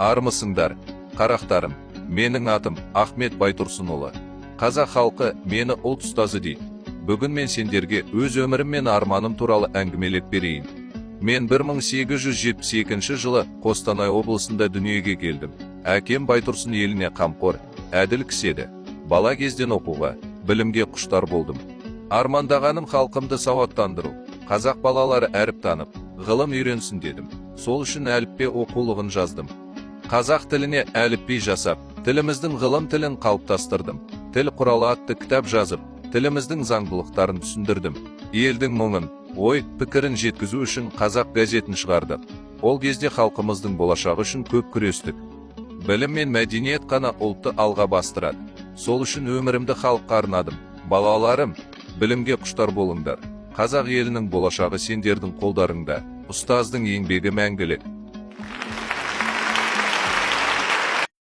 Армысыңдар, қарақтарым, менің атым Ахмет Байтұрсынұлы. Қазақ халқы мені ұлт ұстазы дейді. Бүгін мен сендерге өз өмірім мен арманым туралы әңгімелеп берейін. Мен 1872 жылы Қостанай облысында дүниеге келдім. Әкем Байтұрсын еліне қамқор, әділ кісі еді. Бала кезден оқуға, білімге құштар болдым. Армандағаным халқымды сауаттандыру, қазақ балалары әріп танып, ғылым үйренсін дедім. Сол үшін әліппе оқулығын жаздым. Қазақ тіліне әліпби жасап, тіліміздің ғылым тілін қалыптастырдым. Тіл құралы атты кітап жазып, тіліміздің заңдылықтарын түсіндірдім. Елдің мұңын, ой, пікірін жеткізу үшін қазақ газетін шығардық. Ол кезде халқымыздың болашағы үшін көп күрестік. Білім мен мәдениет қана ұлтты алға бастырады. Сол үшін өмірімді халыққа арнадым. Балаларым, білімге құштар болыңдар. Қазақ елінің болашағы сендердің қолдарыңда. Ұстаздың еңбегі мәңгілік.